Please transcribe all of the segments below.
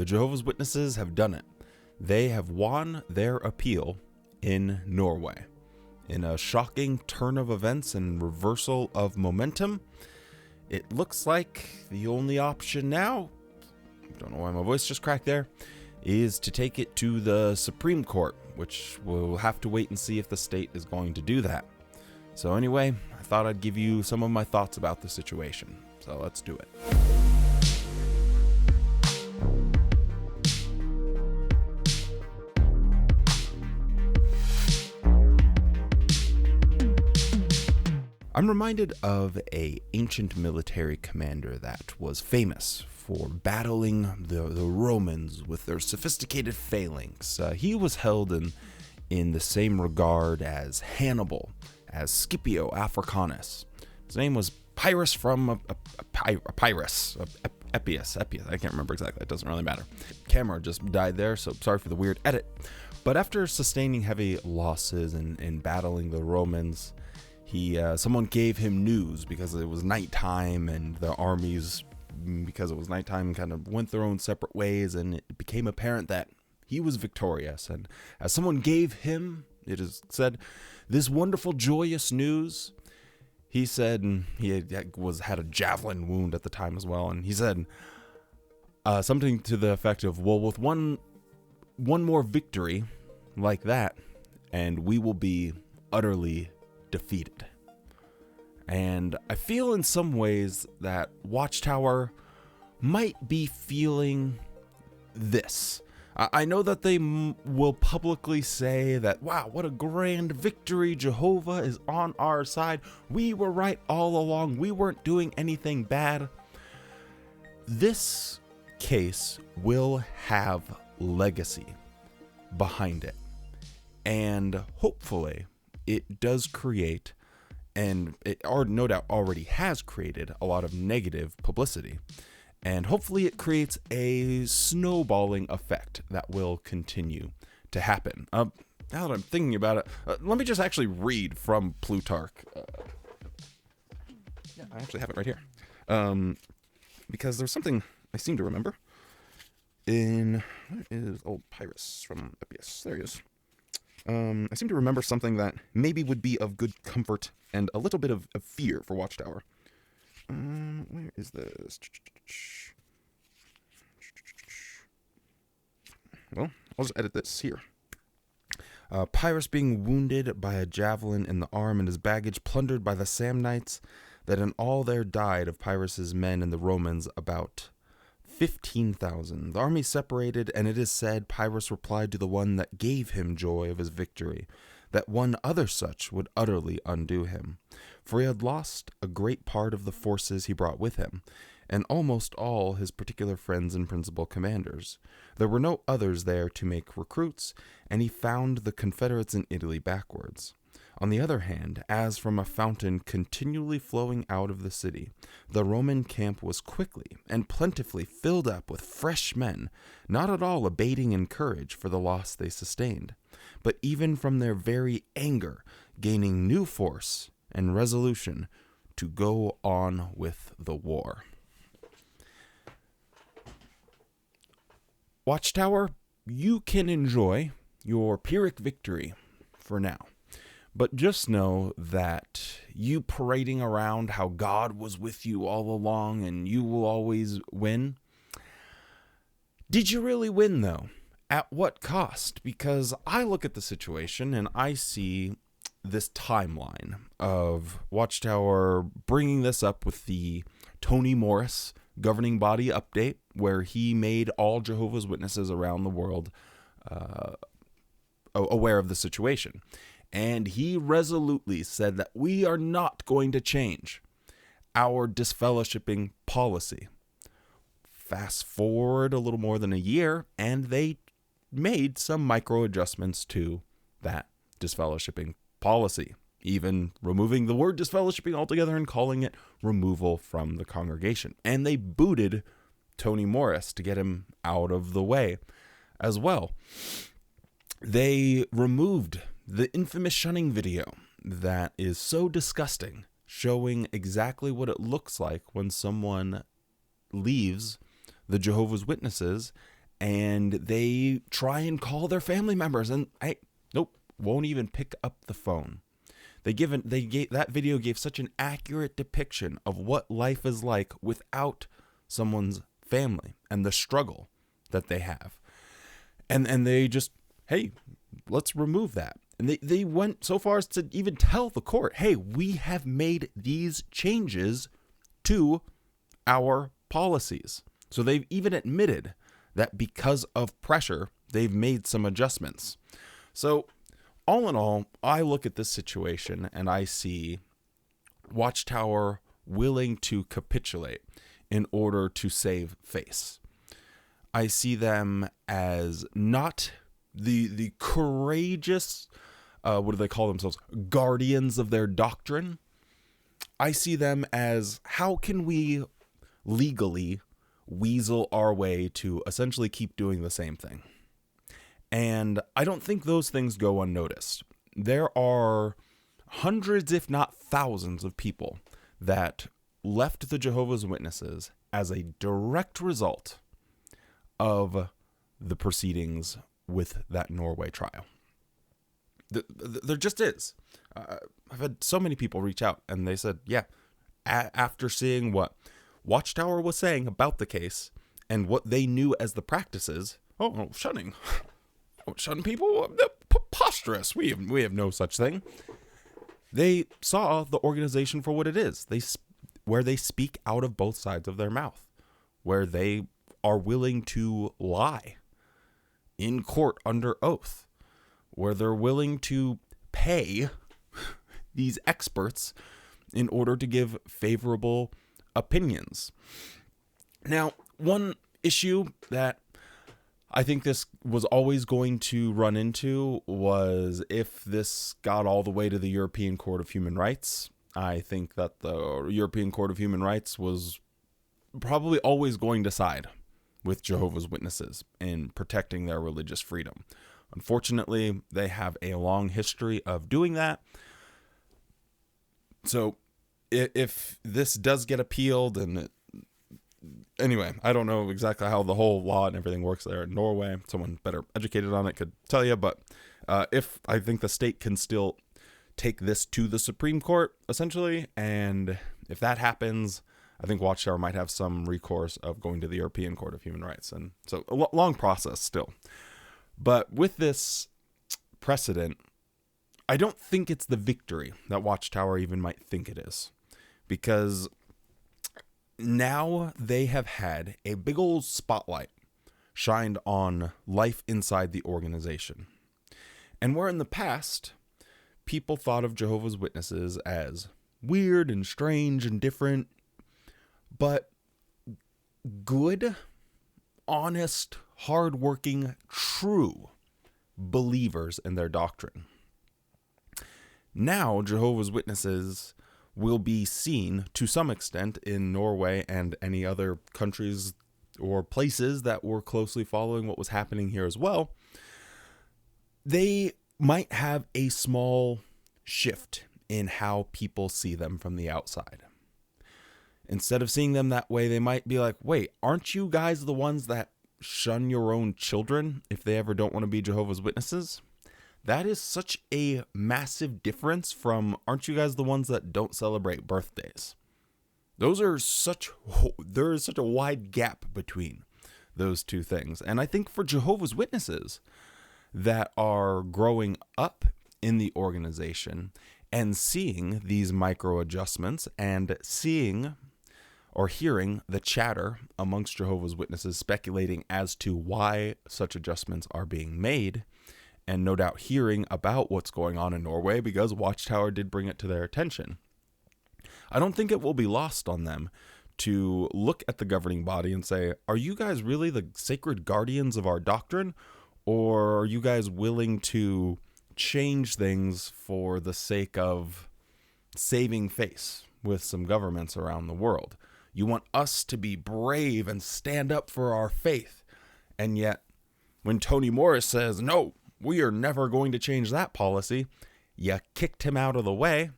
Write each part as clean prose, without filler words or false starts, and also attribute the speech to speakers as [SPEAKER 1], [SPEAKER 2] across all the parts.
[SPEAKER 1] Jehovah's Witnesses have done it. They have won their appeal in Norway. In a shocking turn of events and reversal of momentum, it looks like the only option now, don't know why my voice just cracked there, is to take it to the Supreme Court, which we'll have to wait and see if the state is going to do that. So anyway, I thought I'd give you some of my thoughts about the situation. So let's do it. I'm reminded of an ancient military commander that was famous for battling the Romans with their sophisticated phalanx. He was held in the same regard as Hannibal, as Scipio Africanus. His name was Pyrrhus from Epirus. I can't remember exactly. It doesn't really matter. Camera just died there, so sorry for the weird edit. But after sustaining heavy losses in battling the Romans, someone gave him news because it was nighttime, and the armies, because it was nighttime, kind of went their own separate ways, and it became apparent that he was victorious. And as someone gave him, it is said, this wonderful, joyous news, he said, and he had a javelin wound at the time as well, and he said something to the effect of, well, with one more victory like that, and we will be utterly defeated. And I feel in some ways that Watchtower might be feeling this. I know that they will publicly say that, wow, what a grand victory, Jehovah is on our side, we were right all along, we weren't doing anything bad. This case will have legacy behind it, and hopefully it does create, and it no doubt already has created, a lot of negative publicity. And hopefully it creates a snowballing effect that will continue to happen. Now that I'm thinking about it, let me just actually read from Plutarch. Yeah, I actually have it right here. Because there's something I seem to remember. Where is old Pyrrhus from Epirus? There he is. I seem to remember something that maybe would be of good comfort and a little bit of fear for Watchtower. Where is this? Well, I'll just edit this here. Pyrrhus being wounded by a javelin in the arm and his baggage plundered by the Samnites, that in all there died of Pyrrhus's men and the Romans about 15,000. The army separated, and it is said Pyrrhus replied to the one that gave him joy of his victory, that one other such would utterly undo him. For he had lost a great part of the forces he brought with him, and almost all his particular friends and principal commanders. There were no others there to make recruits, and he found the Confederates in Italy backwards. On the other hand, as from a fountain continually flowing out of the city, the Roman camp was quickly and plentifully filled up with fresh men, not at all abating in courage for the loss they sustained, but even from their very anger gaining new force and resolution to go on with the war. Watchtower, you can enjoy your Pyrrhic victory for now. But just know that you parading around how God was with you all along and you will always win. Did you really win, though? At what cost? Because I look at the situation and I see this timeline of Watchtower bringing this up with the Tony Morris governing body update, where he made all Jehovah's Witnesses around the world aware of the situation. And he resolutely said that we are not going to change our disfellowshipping policy. Fast forward a little more than a year, and they made some micro adjustments to that disfellowshipping policy, even removing the word disfellowshipping altogether and calling it removal from the congregation. And they booted Tony Morris to get him out of the way as well. They removed the infamous shunning video that is so disgusting, showing exactly what it looks like when someone leaves the Jehovah's Witnesses and they try and call their family members, and nope, won't even pick up the phone. That video gave such an accurate depiction of what life is like without someone's family and the struggle that they have. And they just, hey, let's remove that. And they went so far as to even tell the court, hey, we have made these changes to our policies. So they've even admitted that because of pressure, they've made some adjustments. So all in all, I look at this situation and I see Watchtower willing to capitulate in order to save face. I see them as not the courageous, what do they call themselves? Guardians of their doctrine. I see them as, how can we legally weasel our way to essentially keep doing the same thing? And I don't think those things go unnoticed. There are hundreds, if not thousands, of people that left the Jehovah's Witnesses as a direct result of the proceedings with that Norway trial. There just is. I've had so many people reach out and they said, yeah, after seeing what Watchtower was saying about the case and what they knew as the practices, shunning people, preposterous. We have no such thing. They saw the organization for what it is. Where they speak out of both sides of their mouth, where they are willing to lie in court under oath, where they're willing to pay these experts in order to give favorable opinions. Now, one issue that I think this was always going to run into was if this got all the way to the European Court of Human Rights. I think that the European Court of Human Rights was probably always going to side with Jehovah's Witnesses in protecting their religious freedom. Unfortunately, they have a long history of doing that. So if this does get appealed, anyway, I don't know exactly how the whole law and everything works there in Norway. Someone better educated on it could tell you, but if I think the state can still take this to the Supreme Court, essentially, and if that happens, I think Watchtower might have some recourse of going to the European Court of Human Rights. And so a long process still. But with this precedent, I don't think it's the victory that Watchtower even might think it is. Because now they have had a big old spotlight shined on life inside the organization. And where in the past, people thought of Jehovah's Witnesses as weird and strange and different, but good, honest, hardworking, true believers in their doctrine. Now, Jehovah's Witnesses will be seen to some extent in Norway and any other countries or places that were closely following what was happening here as well. They might have a small shift in how people see them from the outside. Instead of seeing them that way, they might be like, wait, aren't you guys the ones that shun your own children if they ever don't want to be Jehovah's Witnesses? That is such a massive difference from, aren't you guys the ones that don't celebrate birthdays? There's such a wide gap between those two things. And I think for Jehovah's Witnesses that are growing up in the organization and seeing these micro adjustments and seeing or hearing the chatter amongst Jehovah's Witnesses speculating as to why such adjustments are being made, and no doubt hearing about what's going on in Norway because Watchtower did bring it to their attention, I don't think it will be lost on them to look at the governing body and say, are you guys really the sacred guardians of our doctrine? Or are you guys willing to change things for the sake of saving face with some governments around the world? You want us to be brave and stand up for our faith. And yet, when Tony Morris says, no, we are never going to change that policy, you kicked him out of the way,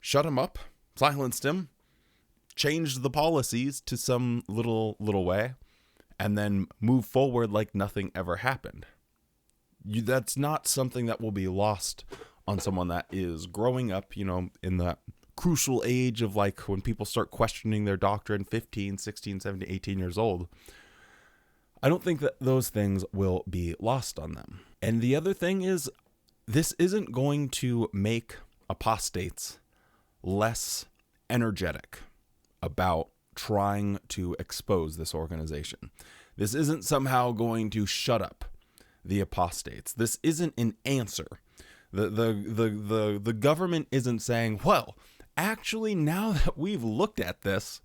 [SPEAKER 1] shut him up, silenced him, changed the policies to some little way, and then move forward like nothing ever happened. That's not something that will be lost on someone that is growing up, in that crucial age of like when people start questioning their doctrine, 15, 16, 17, 18 years old. I don't think that those things will be lost on them. And the other thing is, this isn't going to make apostates less energetic about trying to expose this organization. This isn't somehow going to shut up the apostates. This isn't an answer. The government isn't saying, well, actually, now that we've looked at this,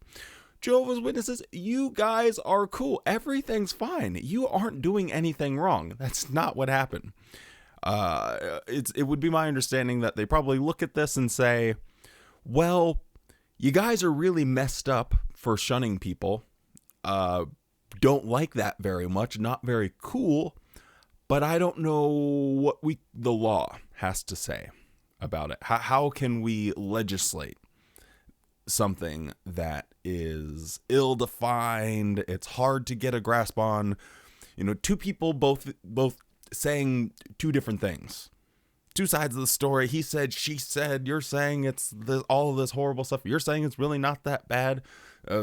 [SPEAKER 1] Jehovah's Witnesses, you guys are cool. Everything's fine. You aren't doing anything wrong. That's not what happened. It would be my understanding that they probably look at this and say, well, you guys are really messed up for shunning people. Don't like that very much. Not very cool. But I don't know what the law has to say about it. How can we legislate something that is ill-defined? It's hard to get a grasp on. Two people both saying two different things. Two sides of the story. He said, she said. You're saying it's all of this horrible stuff. You're saying it's really not that bad.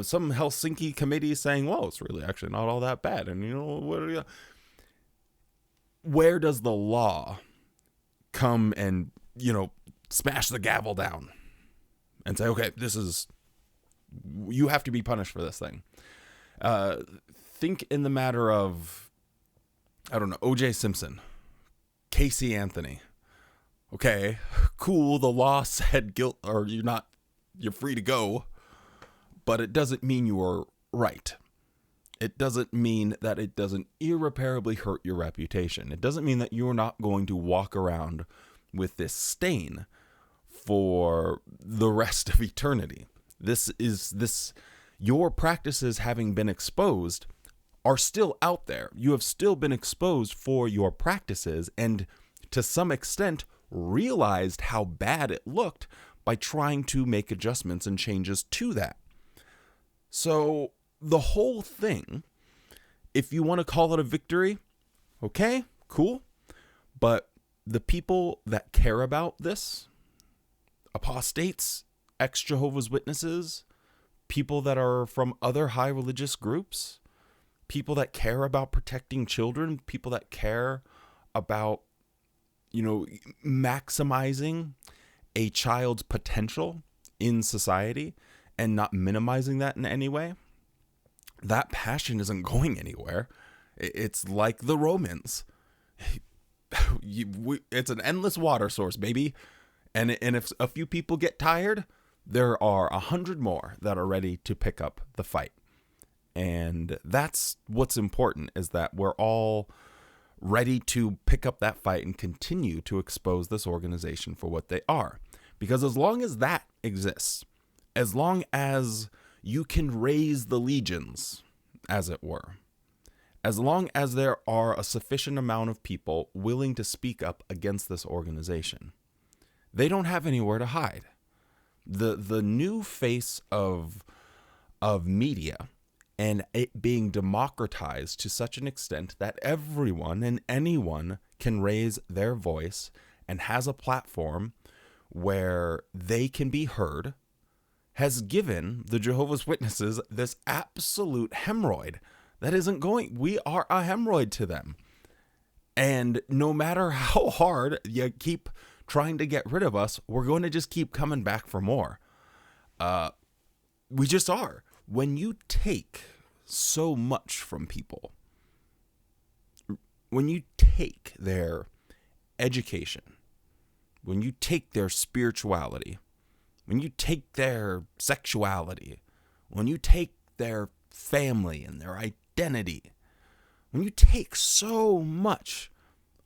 [SPEAKER 1] Some Helsinki committee saying, well, it's really actually not all that bad. And where does the law come and, smash the gavel down and say, okay, you have to be punished for this thing? Think in the matter of, I don't know, O.J. Simpson, Casey Anthony. Okay, cool. The law said guilt, or you're free to go, but it doesn't mean you are right. It doesn't mean that it doesn't irreparably hurt your reputation. It doesn't mean that you're not going to walk around with this stain for the rest of eternity. Your practices having been exposed are still out there. You have still been exposed for your practices, and to some extent realized how bad it looked by trying to make adjustments and changes to that. So the whole thing, if you want to call it a victory, okay, cool. But the people that care about this, apostates, ex-Jehovah's Witnesses, people that are from other high religious groups, people that care about protecting children, people that care about, maximizing a child's potential in society and not minimizing that in any way, that passion isn't going anywhere. It's like the Romans. It's an endless water source, baby. And if a few people get tired, there are 100 more that are ready to pick up the fight. And that's what's important, is that we're all ready to pick up that fight and continue to expose this organization for what they are. Because as long as that exists, as long as you can raise the legions, as it were, as long as there are a sufficient amount of people willing to speak up against this organization, they don't have anywhere to hide. The new face of media, and it being democratized to such an extent that everyone and anyone can raise their voice and has a platform where they can be heard, has given the Jehovah's Witnesses this absolute hemorrhoid that isn't going. We are a hemorrhoid to them. And no matter how hard you keep trying to get rid of us, we're going to just keep coming back for more. We just are. When you take so much from people, when you take their education, when you take their spirituality, when you take their sexuality, when you take their family and their identity, when you take so much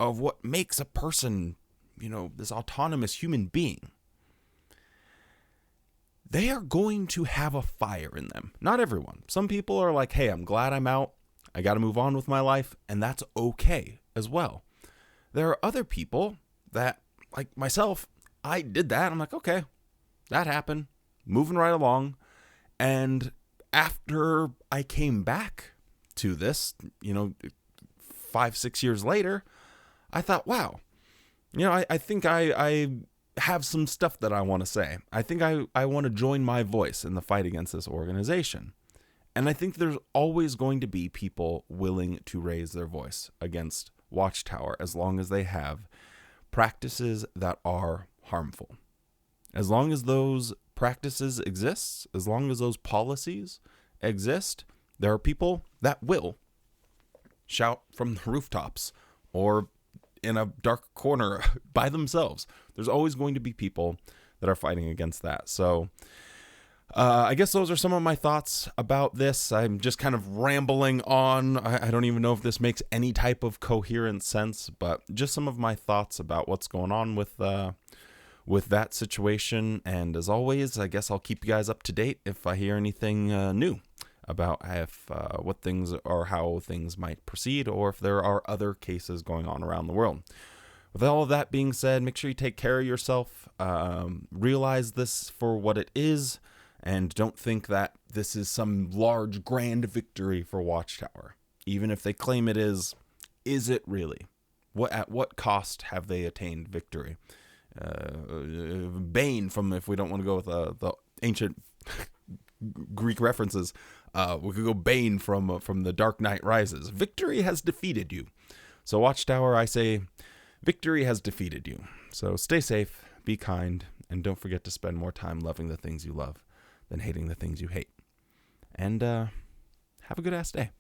[SPEAKER 1] of what makes a person, this autonomous human being, they are going to have a fire in them. Not everyone. Some people are like, hey, I'm glad I'm out. I got to move on with my life. And that's okay as well. There are other people that, like myself, I did that. I'm like, okay, that happened. Moving right along. And after I came back to this, 5-6 years later, I thought, wow, I think I have some stuff that I want to say. I think I want to join my voice in the fight against this organization. And I think there's always going to be people willing to raise their voice against Watchtower as long as they have practices that are harmful. As long as those practices exist, as long as those policies exist, there are people that will shout from the rooftops or in a dark corner by themselves. There's always going to be people that are fighting against that. So I guess those are some of my thoughts about this. I'm just kind of rambling on. I don't even know if this makes any type of coherent sense, but just some of my thoughts about what's going on with that situation. And as always, I guess I'll keep you guys up to date if I hear anything new about what things or how things might proceed, or if there are other cases going on around the world. With all of that being said, make sure you take care of yourself. Realize this for what it is, and don't think that this is some large, grand victory for Watchtower. Even if they claim it is it really? At what cost have they attained victory? Bane, from, if we don't want to go with the ancient Greek references, we could go Bane from the Dark Knight Rises. Victory has defeated you. So Watchtower, I say, victory has defeated you. So stay safe, be kind, and don't forget to spend more time loving the things you love than hating the things you hate. And have a good ass day.